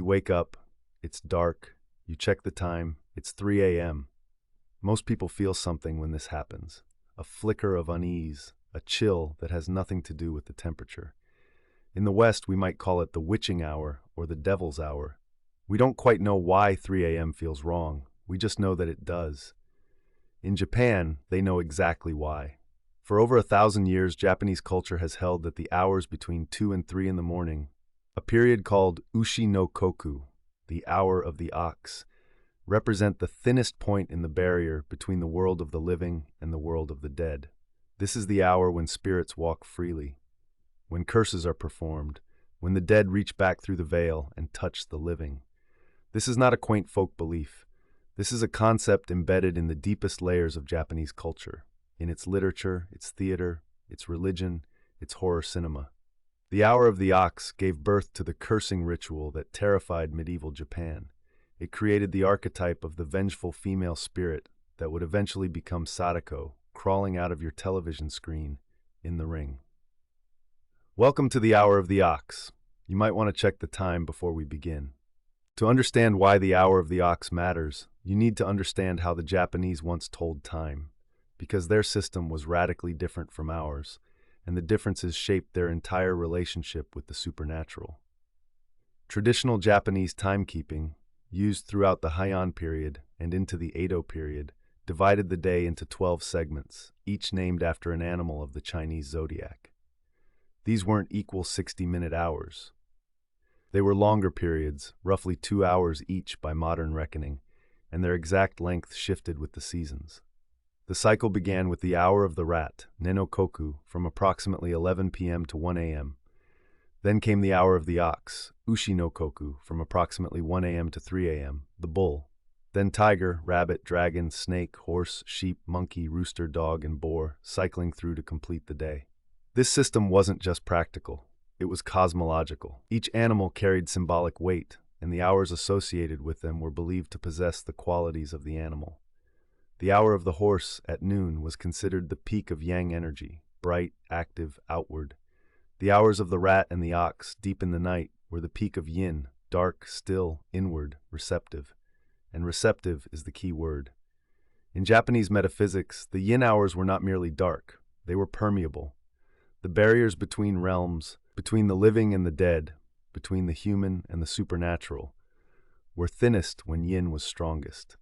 You wake up, it's dark, you check the time, it's 3 a.m. Most people feel something when this happens. A flicker of unease, a chill that has nothing to do with the temperature. In the West, we might call it the witching hour or the devil's hour. We don't quite know why 3 a.m. feels wrong, we just know that it does. In Japan, they know exactly why. For over 1,000 years, Japanese culture has held that the hours between 2 and 3 in the morning, a period called Ushi no Koku, the hour of the ox, represent the thinnest point in the barrier between the world of the living and the world of the dead. This is the hour when spirits walk freely, when curses are performed, when the dead reach back through the veil and touch the living. This is not a quaint folk belief. This is a concept embedded in the deepest layers of Japanese culture, in its literature, its theater, its religion, its horror cinema. The Hour of the Ox gave birth to the cursing ritual that terrified medieval Japan. It created the archetype of the vengeful female spirit that would eventually become Sadako, crawling out of your television screen in the ring. Welcome to the Hour of the Ox. You might want to check the time before we begin. To understand why the Hour of the Ox matters, you need to understand how the Japanese once told time, because their system was radically different from ours, and the differences shaped their entire relationship with the supernatural. Traditional Japanese timekeeping, used throughout the Heian period and into the Edo period, divided the day into 12 segments, each named after an animal of the Chinese zodiac. These weren't equal 60-minute hours. They were longer periods, roughly 2 hours each by modern reckoning, and their exact length shifted with the seasons. The cycle began with the Hour of the Rat, Nennokoku, from approximately 11 p.m. to 1 a.m. Then came the Hour of the Ox, Ushi no Koku, from approximately 1 a.m. to 3 a.m., the Bull. Then tiger, rabbit, dragon, snake, horse, sheep, monkey, rooster, dog, and boar, cycling through to complete the day. This system wasn't just practical, it was cosmological. Each animal carried symbolic weight, and the hours associated with them were believed to possess the qualities of the animal. The Hour of the Horse, at noon, was considered the peak of yang energy, bright, active, outward. The Hours of the Rat and the Ox, deep in the night, were the peak of yin, dark, still, inward, receptive. And receptive is the key word. In Japanese metaphysics, the yin hours were not merely dark, they were permeable. The barriers between realms, between the living and the dead, between the human and the supernatural, were thinnest when yin was strongest,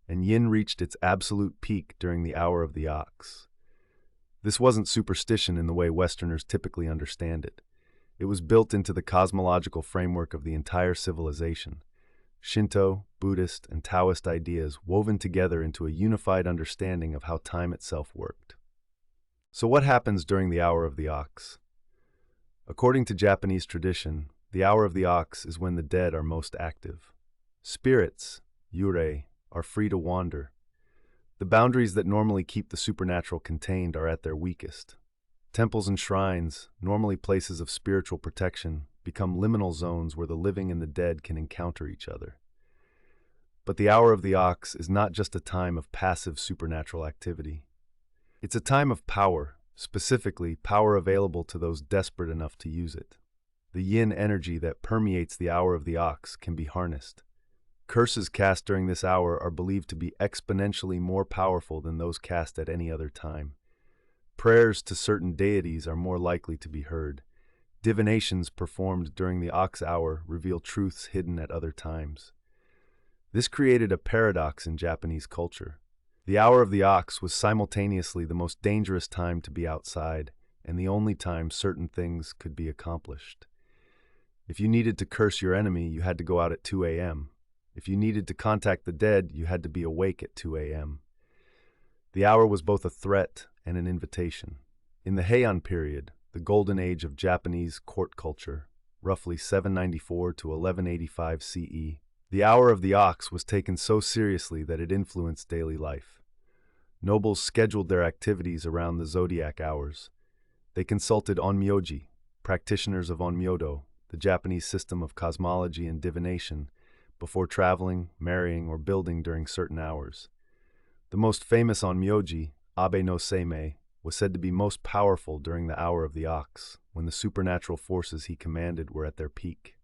and yin reached its absolute peak during the Hour of the Ox. This wasn't superstition in the way Westerners typically understand it. It was built into the cosmological framework of the entire civilization. Shinto, Buddhist, and Taoist ideas woven together into a unified understanding of how time itself worked. So what happens during the Hour of the Ox? According to Japanese tradition, the Hour of the Ox is when the dead are most active. Spirits, yurei, are free to wander. The boundaries that normally keep the supernatural contained are at their weakest. Temples and shrines, normally places of spiritual protection, become liminal zones where the living and the dead can encounter each other. But the Hour of the Ox is not just a time of passive supernatural activity. It's a time of power, specifically power available to those desperate enough to use it. The yin energy that permeates the Hour of the Ox can be harnessed. Curses cast during this hour are believed to be exponentially more powerful than those cast at any other time. Prayers to certain deities are more likely to be heard. Divinations performed during the Ox hour reveal truths hidden at other times. This created a paradox in Japanese culture. The Hour of the Ox was simultaneously the most dangerous time to be outside and the only time certain things could be accomplished. If you needed to curse your enemy, you had to go out at 2 a.m. If you needed to contact the dead, you had to be awake at 2 a.m. The hour was both a threat and an invitation. In the Heian period, the golden age of Japanese court culture, roughly 794 to 1185 CE, the Hour of the Ox was taken so seriously that it influenced daily life. Nobles scheduled their activities around the zodiac hours. They consulted onryo, practitioners of onryo, the Japanese system of cosmology and divination, before traveling, marrying, or building during certain hours. The most famous onryo, Abe no Seimei, was said to be most powerful during the Hour of the Ox, when the supernatural forces he commanded were at their peak.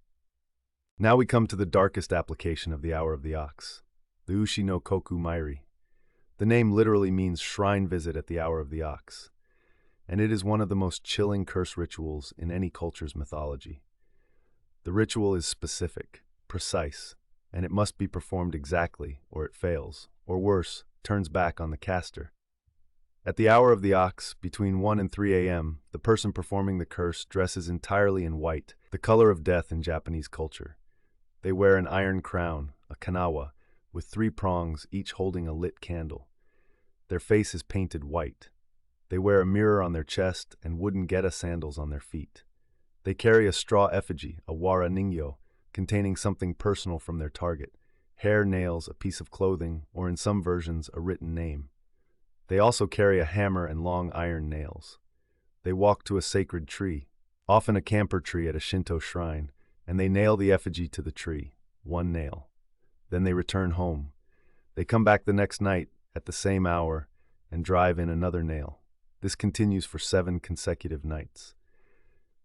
Now we come to the darkest application of the Hour of the Ox, the Ushi no Koku Mairi. The name literally means shrine visit at the Hour of the Ox, and it is one of the most chilling curse rituals in any culture's mythology. The ritual is specific, precise, and it must be performed exactly, or it fails, or worse, turns back on the caster. At the Hour of the Ox, between 1 and 3 a.m., the person performing the curse dresses entirely in white, the color of death in Japanese culture. They wear an iron crown, a kanawa, with 3 prongs, each holding a lit candle. Their face is painted white. They wear a mirror on their chest and wooden geta sandals on their feet. They carry a straw effigy, a wara ningyo, containing something personal from their target: hair, nails, a piece of clothing, or in some versions, a written name. They also carry a hammer and long iron nails. They walk to a sacred tree, often a camper tree at a Shinto shrine, and they nail the effigy to the tree, 1 nail. Then they return home. They come back the next night at the same hour and drive in another nail. This continues for 7 consecutive nights.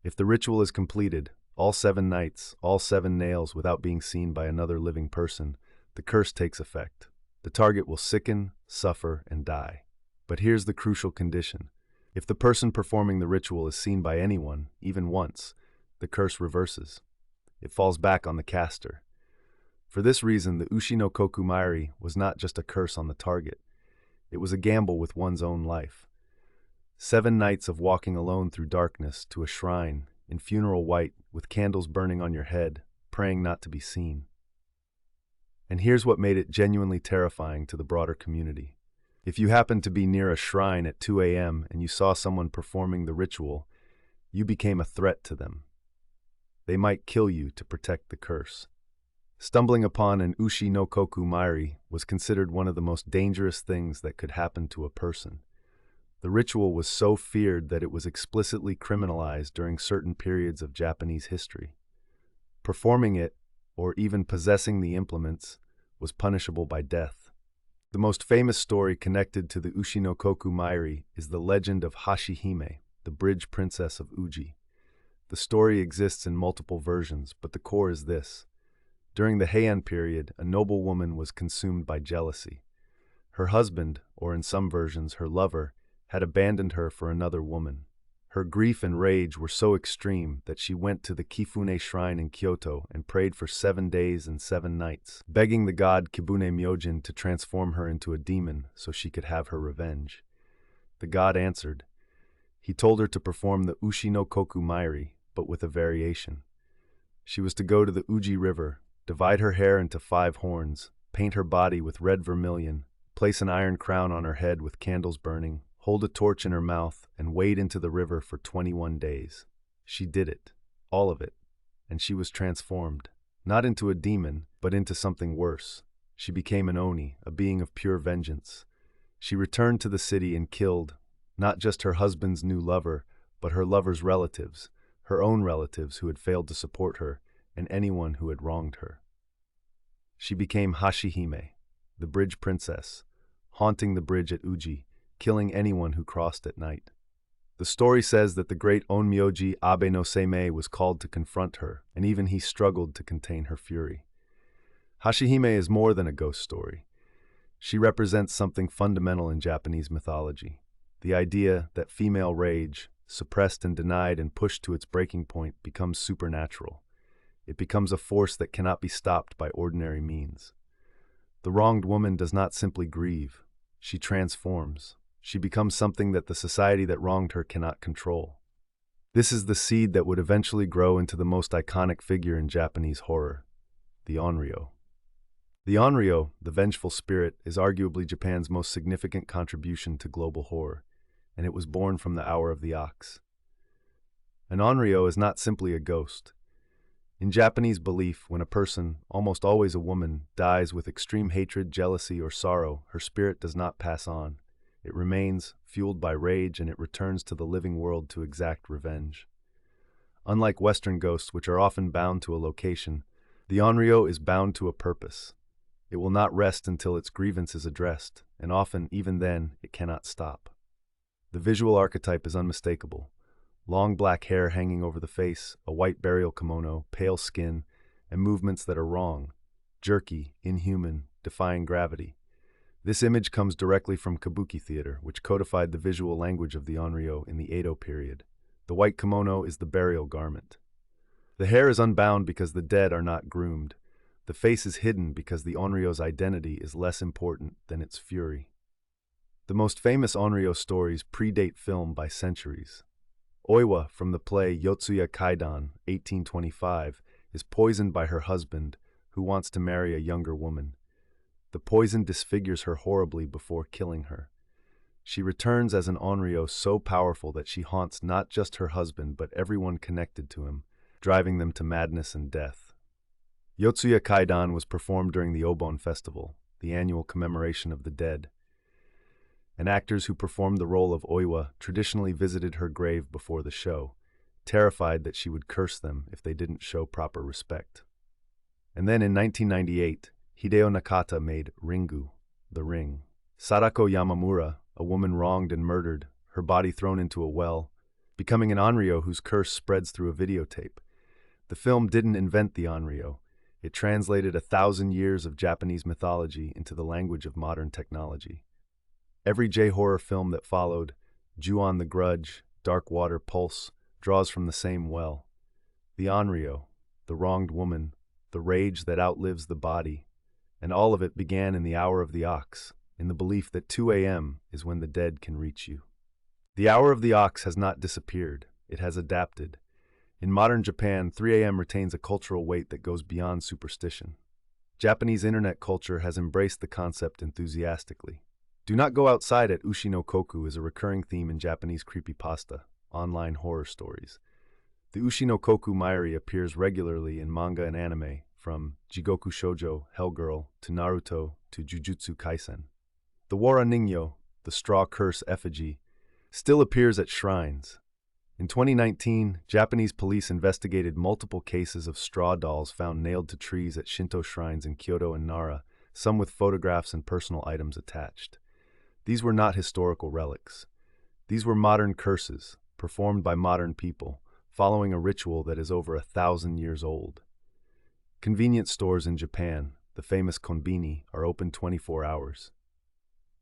If the ritual is completed, all 7 nights, all 7 nails without being seen by another living person, the curse takes effect. The target will sicken, suffer, and die. But here's the crucial condition. If the person performing the ritual is seen by anyone, even once, the curse reverses. It falls back on the caster. For this reason, the Ushi no Koku Mairi was not just a curse on the target. It was a gamble with one's own life. 7 nights of walking alone through darkness to a shrine, in funeral white, with candles burning on your head, praying not to be seen. And here's what made it genuinely terrifying to the broader community. If you happened to be near a shrine at 2 a.m. and you saw someone performing the ritual, you became a threat to them. They might kill you to protect the curse. Stumbling upon an Ushi no Koku Mairi was considered one of the most dangerous things that could happen to a person. The ritual was so feared that it was explicitly criminalized during certain periods of Japanese history. Performing it, or even possessing the implements, was punishable by death. The most famous story connected to the Ushi no Koku Mairi is the legend of Hashihime, the Bridge Princess of Uji. The story exists in multiple versions, but the core is this. During the Heian period, a noble woman was consumed by jealousy. Her husband, or in some versions her lover, had abandoned her for another woman. Her grief and rage were so extreme that she went to the Kifune shrine in Kyoto and prayed for 7 days and 7 nights, begging the god Kibune Myojin to transform her into a demon so she could have her revenge. The god answered. He told her to perform the Ushi no Koku Mairi, but with a variation. She was to go to the Uji River, divide her hair into 5 horns, paint her body with red vermilion, place an iron crown on her head with candles burning, hold a torch in her mouth, and wade into the river for 21 days. She did it, all of it, and she was transformed, not into a demon, but into something worse. She became an Oni, a being of pure vengeance. She returned to the city and killed, not just her husband's new lover, but her lover's relatives, her own relatives who had failed to support her, and anyone who had wronged her. She became Hashihime, the Bridge Princess, haunting the bridge at Uji, killing anyone who crossed at night. The story says that the great Onmyoji Abe no Seimei was called to confront her, and even he struggled to contain her fury. Hashihime is more than a ghost story. She represents something fundamental in Japanese mythology, the idea that female rage, suppressed and denied and pushed to its breaking point, becomes supernatural. It becomes a force that cannot be stopped by ordinary means. The wronged woman does not simply grieve. She transforms. She becomes something that the society that wronged her cannot control. This is the seed that would eventually grow into the most iconic figure in Japanese horror, the Onryō. The Onryō, the vengeful spirit, is arguably Japan's most significant contribution to global horror, and it was born from the Hour of the Ox. An Onryō is not simply a ghost. In Japanese belief, when a person, almost always a woman, dies with extreme hatred, jealousy, or sorrow, her spirit does not pass on. It remains, fueled by rage, and it returns to the living world to exact revenge. Unlike Western ghosts, which are often bound to a location, the Onryō is bound to a purpose. It will not rest until its grievance is addressed, and often, even then, it cannot stop. The visual archetype is unmistakable. Long black hair hanging over the face, a white burial kimono, pale skin, and movements that are wrong, jerky, inhuman, defying gravity. This image comes directly from kabuki theater, which codified the visual language of the onryo in the Edo period. The white kimono is the burial garment. The hair is unbound because the dead are not groomed. The face is hidden because the onryo's identity is less important than its fury. The most famous onryo stories predate film by centuries. Oiwa, from the play Yotsuya Kaidan, 1825, is poisoned by her husband, who wants to marry a younger woman. The poison disfigures her horribly before killing her. She returns as an onryo so powerful that she haunts not just her husband but everyone connected to him, driving them to madness and death. Yotsuya Kaidan was performed during the Obon Festival, the annual commemoration of the dead. And actors who performed the role of Oiwa traditionally visited her grave before the show, terrified that she would curse them if they didn't show proper respect. And then in 1998, Hideo Nakata made Ringu, The Ring. Sadako Yamamura, a woman wronged and murdered, her body thrown into a well, becoming an onryo whose curse spreads through a videotape. The film didn't invent the onryo. It translated 1,000 years of Japanese mythology into the language of modern technology. Every J-horror film that followed, Ju-on the Grudge, Dark Water Pulse, draws from the same well. The onryo, the wronged woman, the rage that outlives the body, and all of it began in the hour of the ox, in the belief that 2 a.m. is when the dead can reach you. The hour of the ox has not disappeared, it has adapted. In modern Japan, 3 a.m. retains a cultural weight that goes beyond superstition. Japanese internet culture has embraced the concept enthusiastically. Do not go outside at Ushi no Koku is a recurring theme in Japanese creepypasta, online horror stories. The Ushi no Koku Mairi appears regularly in manga and anime, from Jigoku Shoujo, Hellgirl, to Naruto, to Jujutsu Kaisen. The Wara Ningyo, the straw curse effigy, still appears at shrines. In 2019, Japanese police investigated multiple cases of straw dolls found nailed to trees at Shinto shrines in Kyoto and Nara, some with photographs and personal items attached. These were not historical relics. These were modern curses, performed by modern people, following a ritual that is over 1,000 years old. Convenience stores in Japan, the famous konbini, are open 24 hours.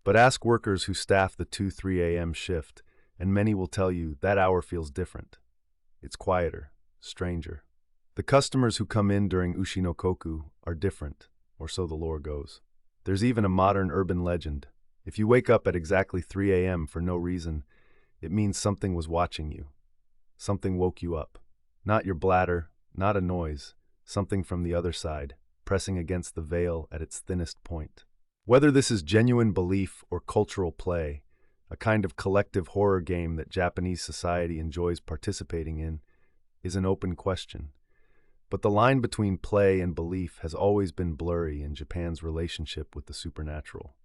But ask workers who staff the 2-3 a.m. shift, and many will tell you that hour feels different. It's quieter, stranger. The customers who come in during Ushi no Koku are different, or so the lore goes. There's even a modern urban legend. If you wake up at exactly 3 a.m. for no reason, it means something was watching you. Something woke you up. Not your bladder, not a noise, something from the other side, pressing against the veil at its thinnest point. Whether this is genuine belief or cultural play, a kind of collective horror game that Japanese society enjoys participating in, is an open question. But the line between play and belief has always been blurry in Japan's relationship with the supernatural.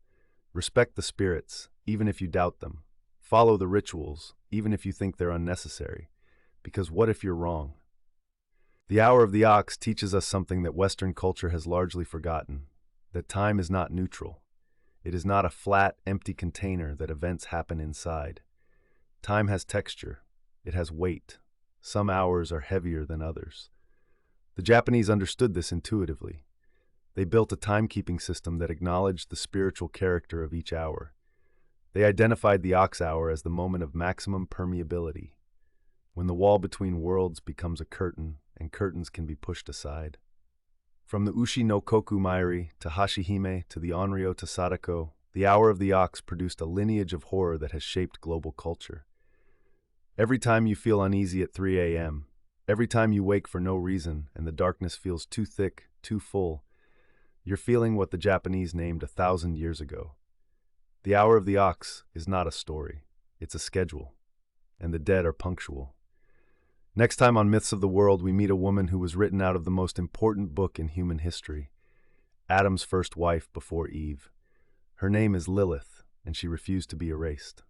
Respect the spirits, even if you doubt them. Follow the rituals, even if you think they're unnecessary. Because what if you're wrong? The Hour of the Ox teaches us something that Western culture has largely forgotten, that time is not neutral. It is not a flat, empty container that events happen inside. Time has texture. It has weight. Some hours are heavier than others. The Japanese understood this intuitively. They built a timekeeping system that acknowledged the spiritual character of each hour. They identified the ox hour as the moment of maximum permeability, when the wall between worlds becomes a curtain and curtains can be pushed aside. From the Ushi no Koku Mairi to Hashihime to the Onryō to Sadako, the Hour of the Ox produced a lineage of horror that has shaped global culture. Every time you feel uneasy at 3 a.m., every time you wake for no reason and the darkness feels too thick, too full, you're feeling what the Japanese named 1,000 years ago. The Hour of the Ox is not a story, it's a schedule, and the dead are punctual. Next time on Myths of the World, we meet a woman who was written out of the most important book in human history, Adam's first wife before Eve. Her name is Lilith, and she refused to be erased.